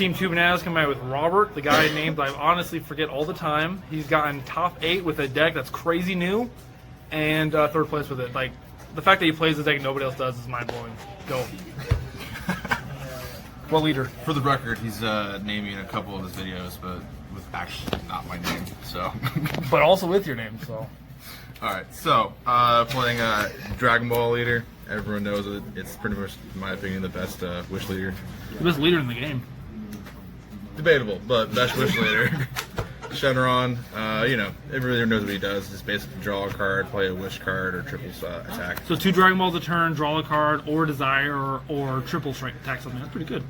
Team ToooBananas coming out with Robert, the guy named I honestly forget all the time. He's gotten top 8 with a deck that's crazy new, and 3rd place with it. Like, the fact that he plays the deck and nobody else does is mind-blowing. Go. What leader? For the record, he's naming a couple of his videos, but with actually not my name, so. But also with your name, so. Alright, so, playing Dragon Ball leader. Everyone knows it. It's pretty much, in my opinion, the best wish leader. The best leader in the game. Debatable, but best wish leader. Shenron, you know, everyone knows what he does. Just basically draw a card, play a wish card, or triple attack. So 2 Dragon Balls a turn, draw a card, or desire, or triple strike attack something. That's pretty good.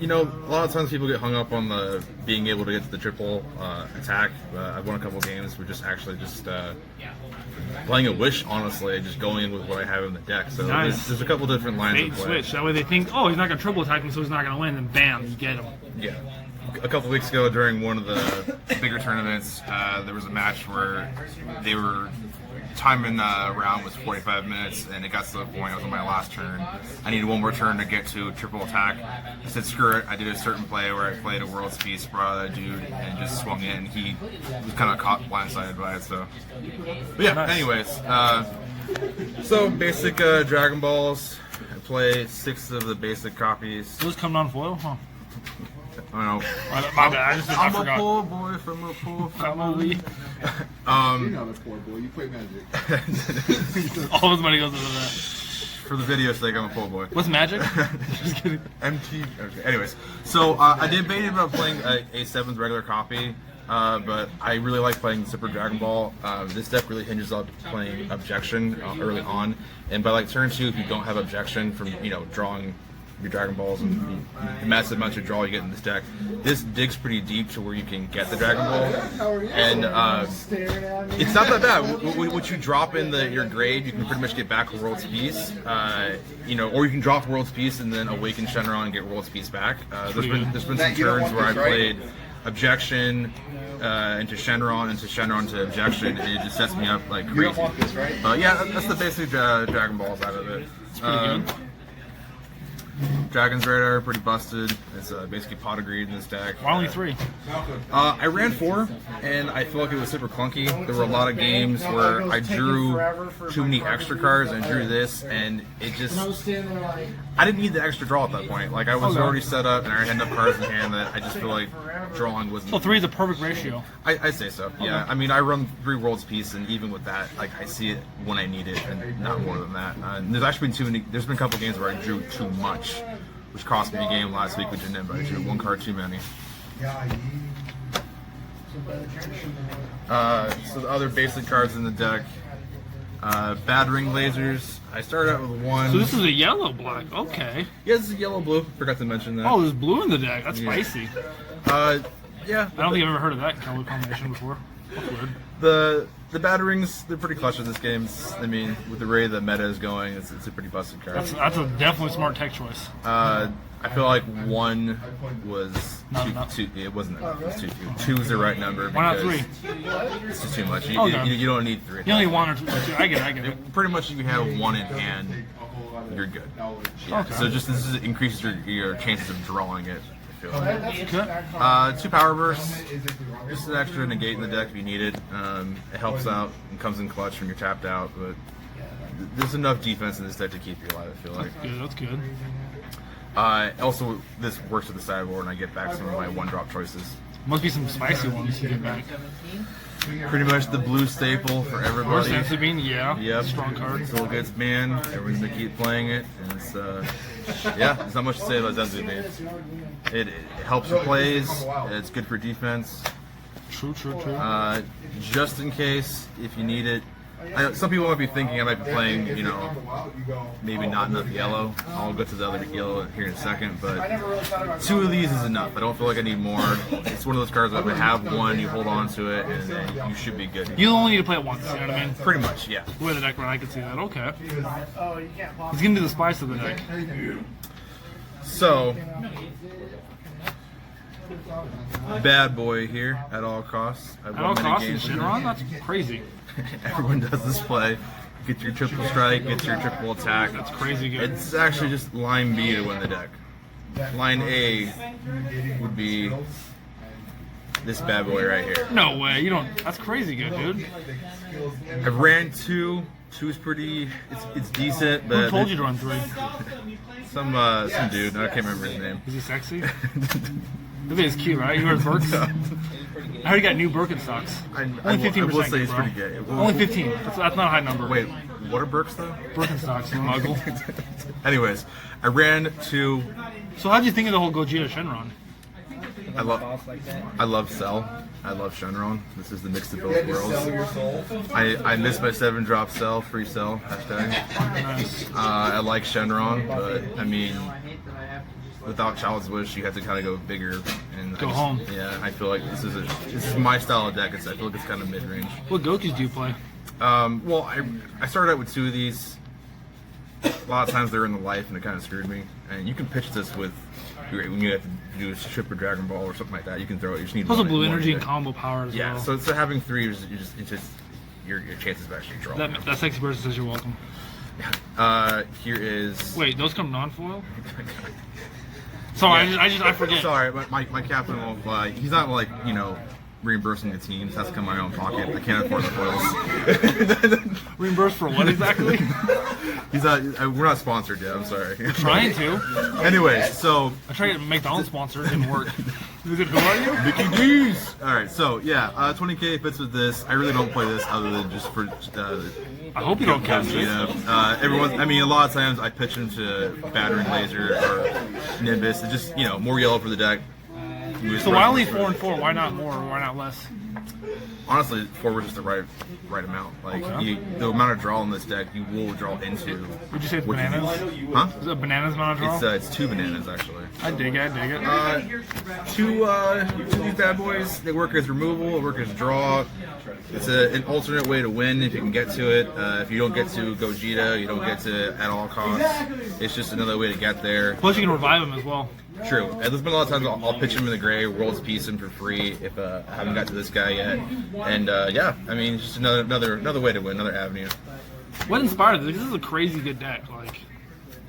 You know, a lot of times people get hung up on the being able to get to the triple attack. I've won a couple games with just actually just playing a wish, honestly, just going in with what I have in the deck. So nice. there's a couple different lines Bait of play. switch. That way they think, oh, he's not going to triple attack him, so he's not going to win. Then bam, you get him. Yeah. A couple weeks ago during one of the bigger tournaments, there was a match where they were timing round was 45 minutes, and it got to the point, I was on my last turn. I needed one more turn to get to triple attack. I said, screw it. I did a certain play where I played a World's Peace, brought out a dude, and just swung in. He was kind of caught blindsided by it, so. But yeah, anyways. So, basic Dragon Balls. I play 6 of the basic copies. Those come on foil, huh? I don't know. My bad. I I'm forgot. a poor boy from a poor Family. family. You're not a poor boy. You play Magic. All his money goes into that. For the video's sake, I'm a poor boy. What's Magic? Just kidding. MT. Okay. Anyways, so I debated about playing a 7th regular copy, but I really like playing Super Dragon Ball. This deck really hinges on playing Objection early on, and by like turn 2, if you don't have Objection from drawing your Dragon Balls and the massive amount of draw you get in this deck, this digs pretty deep to where you can get the Dragon Ball, and it's not that bad. What you drop in your grade, you can pretty much get back World's Peace, or you can drop World's Peace and then awaken Shenron and get World's Peace back. There's been some turns where I played Objection into Shenron to Objection, and it just sets me up like crazy. Yeah, that's the basic Dragon Balls out of it. It's pretty good. Dragon's Radar, pretty busted. It's basically pot of greed in this deck. Why only 3? I ran 4, and I felt like it was super clunky. There were a lot of games where I drew too many extra cards and drew this, and it just... I didn't need the extra draw at that point. Like, I was already set up, and I had enough cards in hand that I just feel like drawing wasn't... So 3 is a perfect ratio. I'd say so, yeah. I mean, I run 3 World's Peace, and even with that, like, I see it when I need it, and not more than that. There's actually been there's been a couple games where I drew too much, which cost me a game last week with Janemba. I drew 1 card too many. So the other basic cards in the deck, Battering Lasers. I started out with 1. So this is a yellow-black. Okay. Yeah, this is yellow-blue. Forgot to mention that. Oh, there's blue in the deck. That's spicy. Yeah. I don't think I've ever heard of that color combination before. That's weird. The Batterings, they're pretty clutch in this game. I mean, with the way the meta is going, it's a pretty busted card. That's a definitely smart tech choice. I feel like 1 was too. It wasn't enough. It was too few. 2 is the right number. Why not 3? It's just too much. You don't need 3. You only need 1 or 2. I get it. Pretty much, you have 1 in hand, you're good. Yeah. Okay. So just this increases your chances of drawing it. Good. 2 Power Bursts, just an extra negate in the deck if you need it. It helps out and comes in clutch when you're tapped out, but there's enough defense in this deck to keep you alive, I feel like. That's good. Also, this works with the sideboard, and I get back some of my 1-drop choices. Must be some spicy ones you get back. Pretty much the blue staple for everybody. Or Bean, yeah. Yep. Strong card. Still gets banned. Everyone's gonna keep playing it, and it's yeah. There's not much to say about Senzu Bean. It helps your plays. It's good for defense. True. Just in case, if you need it. I know some people might be thinking I might be playing, maybe not enough yellow. I'll get to the other yellow here in a second, but 2 of these is enough. I don't feel like I need more. It's one of those cards that if I have 1, you hold on to it, and then you should be good. You only need to play it once, you know what I mean? Pretty much, yeah. The way the deck ran, I can see that. Okay. He's gonna do the spice of the deck. So, bad boy here at all costs. At all costs in Shenron? That's crazy. Everyone does this play. Get your triple strike, get your triple attack. That's crazy good. It's actually just line B to win the deck. line A would be this bad boy right here. No way. You don't. That's crazy good, dude. I've ran 2. 2's pretty. It's decent, but Who told you to run 3? some dude. I can't remember his name. Is he sexy? I think he's cute, right? He wears Birks. I heard he got new Birkenstocks. Only 15%. I will say he's bro. pretty gay. Only 15. That's not a high number. Wait, what are Birks though? Birkenstocks, you muggle. Anyways, I ran 2. So how'd you think of the whole Gogeta Shenron? I love Cell. I love Shenron. This is the mix of both worlds. I miss my 7-drop Cell, free Cell, hashtag. Nice. I like Shenron, but I mean, without Child's Wish, you have to kind of go bigger and Go home. Yeah, I feel like this is my style of deck. I feel like it's kind of mid range. What Gokus do you play? Well, I started out with 2 of these. A lot of times they're in the life, and it kind of screwed me. And you can pitch this with when you have to do a strip or Dragon Ball or something like that. You can throw it. You just need Also one- blue one energy and hit. combo power as Yeah, well. so having 3 is just your chances of actually drawing. That sexy person says you're welcome. Here is. Wait, those come non-foil? Sorry, Yeah. I forget. Sorry, but my captain won't. He's not like reimbursing the teams. Has to come out of my own pocket. I can't afford the foils. Reimbursed for what exactly? He's not. We're not sponsored yet. I'm sorry. Trying to. Anyway, so I tried to make my own sponsor. It didn't work. Is it who are you? Mickey D's. All right, so yeah, 20K fits with this. I really don't play this other than just for. I hope you don't catch it. Everyone. I mean, a lot of times I pitch into Battering Laser or Nimbus. It's just more yellow for the deck. So why only 4 and 4? Why not more? Why not less? Honestly, 4 was just the right amount. Like Okay. the amount of draw in this deck, you will draw into. Would you say it's what you bananas? need. Huh? Is it bananas amount of draw? It's 2 bananas actually. I dig it. I dig it. Two of these bad boys. They work as removal. They work as draw. It's an alternate way to win if you can get to it. If you don't get to Gogeta, you don't get to at all costs. It's just another way to get there. Plus you can revive him as well. True. And there's been a lot of times I'll pitch him in the gray, World's Peace him for free if I haven't got to this guy yet. And yeah, I mean, it's just another way to win, another avenue. What inspired this? This is a crazy good deck. Like,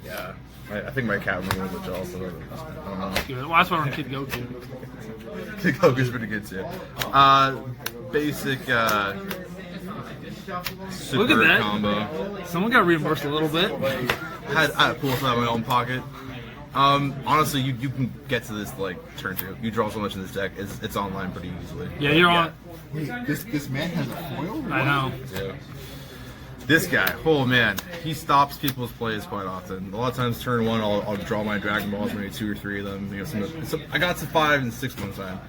Yeah. I think my cat was a little bit jealous of it. I don't know. good. Well, that's why I don't Kid Goku. Goku's pretty good too. Basic super Look at that. combo. Someone got reimbursed a little bit. I had to pull this out of my own pocket. Honestly, you can get to this like turn 2. You draw so much in this deck. It's online pretty easily. Yeah, you're on. Wait, this man has a foil? I know. Yeah. This guy, oh man, he stops people's plays quite often. A lot of times, turn 1, I'll draw my Dragon Balls, maybe 2 or 3 of them. I got to 5 and 6 one time.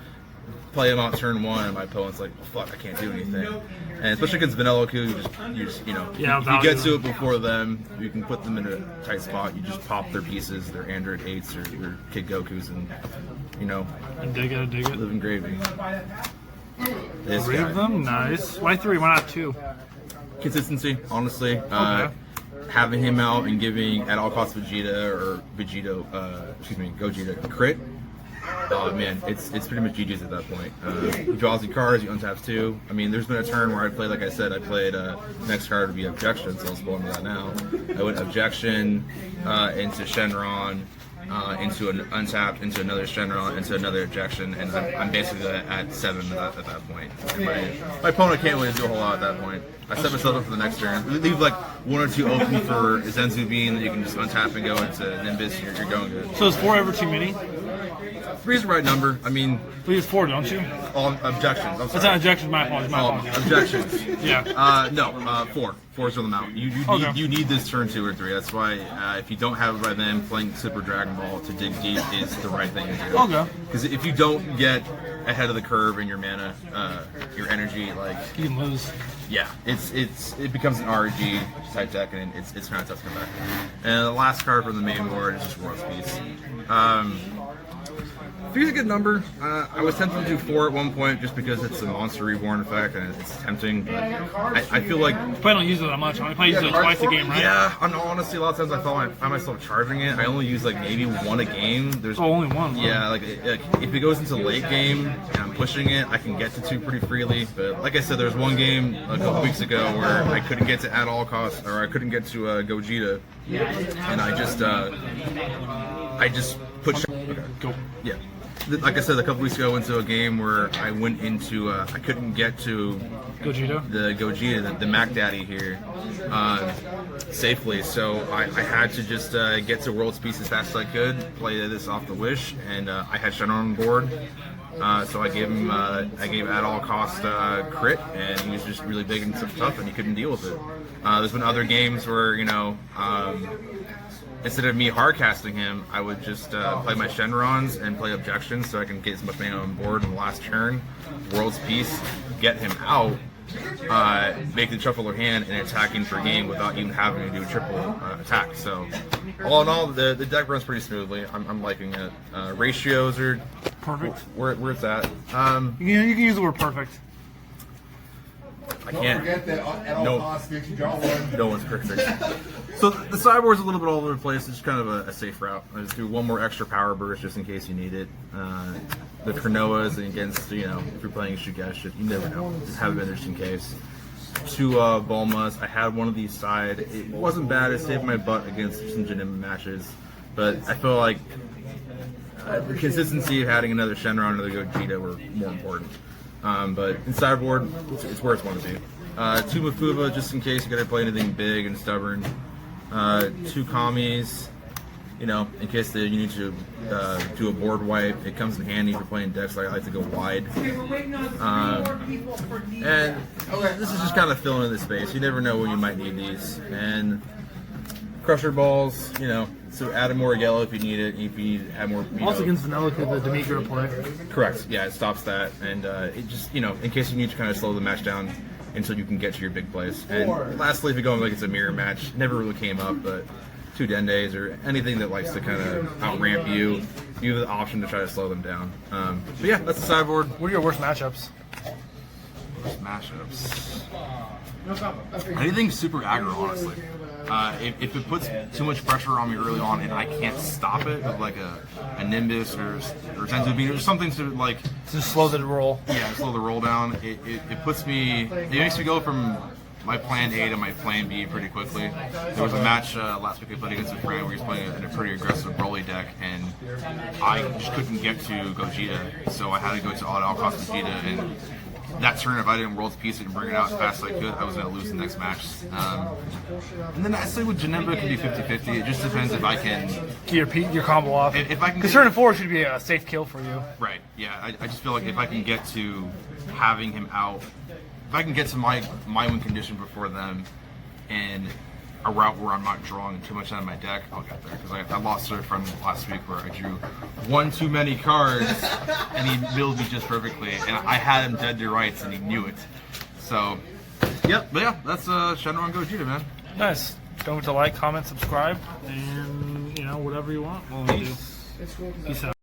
Play them out turn 1, and my opponent's like, oh, "Fuck, I can't do anything." And especially against Vanellope, you just Yeah, you get to it before them. You can put them in a tight spot. You just pop their pieces, their Android 8s or their Kid Gokus, and I dig it. live in gravy. This 3 guy. of them? Nice. Why 3? Why not 2? Consistency, honestly. Okay. Having him out and giving at all costs Gogeta a crit. Oh man, it's pretty much GG's at that point. He draws the cards, he untaps 2. I mean, there's been a turn where I played, like I said, I played next card would be Objection, so I'll spoil into that now. I went Objection into Shenron, into an untapped, into another Shenron, into another Objection, and I'm basically at 7 at that point. My opponent can't really do a whole lot at that point. I set myself up for the next turn. Leave like 1 or 2 open for Zenzu Bean that you can just untap and go into Nimbus, and you're going good. So is 4 ever too many? 3 is the right number. I mean, We use 4, don't you? all objections. I'm That's sorry. not objections. My apologies. My apologies. Objections. Yeah. No, 4. 4's on the mount. Okay. You need this turn 2 or 3. That's why if you don't have it by then, playing Super Dragon Ball to dig deep is the right thing to do. Okay. Because if you don't get ahead of the curve in your mana, your energy, like You can lose. yeah, it becomes an RG type deck, and it's kind of tough to come back. And the last card from the main board is just World's Peace. 3 is a good number. I was tempted to do 4 at one point just because it's a Monster Reborn effect and it's tempting. But I feel like You probably don't use it that much. I probably use it twice a game, right? yeah, honestly, a lot of times I find myself charging it. I only use like maybe 1 a game. There's Oh, only 1. yeah, like if it goes into late game and I'm pushing it, I can get to 2 pretty freely. But like I said, there's one game a couple weeks ago where I couldn't get to at all costs, or I couldn't get to Gogeta, and I just Put okay. Go. Yeah. Like I said, a couple weeks ago, I went to a game where I went into, I couldn't get to Gogeta. the Gogeta, the Mac Daddy here, safely. So I had to just get to World's Peace as fast as I could, play this off the wish, and I had Shenron on board. So I gave him, I gave at all cost crit, and he was just really big and tough, and he couldn't deal with it. There's been other games where, you know, instead of me hard casting him, I would just play my Shenrons and play objections so I can get as much mana on board in the last turn. World's Peace, get him out, make the shuffler hand and attacking for game without even having to do a triple attack. So, all in all, the deck runs pretty smoothly. I'm liking it. Ratios are Perfect. where it's at. You can use the word perfect. I Don't can't. forget that at all No. costs, fix you draw one. No one's perfect. So the sideboard's a little bit all over the place. It's kind of a safe route. I just do one more extra power burst just in case you need it. The Cronoas against, you know, if you're playing Shugesh, you never know. Just have it just in case. 2 Bulmas. I had one of these side. It wasn't bad. It saved my butt against some Janemba matches. But I feel like the consistency of having another Shenron and another Gogeta were more important. But in sideboard, it's where it's going to be. 2 Mafuva, just in case you got to play anything big and stubborn. 2 Kamis, you know, in case you need to do a board wipe. It comes in handy for playing decks. I like to go wide. And this is just kind of filling in the space. You never know when you might need these. And Crusher Balls, you know, so add more yellow if you need it. If you need to add more, Also against Vanilla, could the Demetra play? Correct. Yeah, it stops that, and it just, you know, in case you need to kind of slow the match down until you can get to your big plays. And lastly, if you're going like it's a mirror match, never really came up, but 2 Dendays or anything that likes to kind of out-ramp you, you have the option to try to slow them down. But yeah, that's the sideboard. What are your worst matchups? Worst matchups. Anything super aggro, honestly. If it puts too much pressure on me early on and I can't stop it with like a Nimbus or Zenzu Bean or something to like To slow the roll. yeah, slow the roll down. It puts me. It makes me go from my plan A to my plan B pretty quickly. There was a match last week I played against a friend where he was playing in a pretty aggressive Broly deck, and I just couldn't get to Gogeta, so I had to go to all cost Gogeta. And that turn, if I didn't World's Peace and bring it out as fast as I could, I was going to lose the next match. And then I say with Janemba, it could be 50-50. It just depends if I can. Get your combo off. If I can. Because turn 4 should be a safe kill for you. Right. Yeah. I just feel like if I can get to having him out, if I can get to my win condition before them, and a route where I'm not drawing too much out of my deck, I'll get there. Because I lost to a friend last week where I drew one too many cards, and he milled me just perfectly, and I had him dead to rights, and he knew it. So, yep. But yeah, that's Shenron Gogeta, man. Nice. Don't forget to like, comment, subscribe, and you know whatever you want. We'll do. Peace out.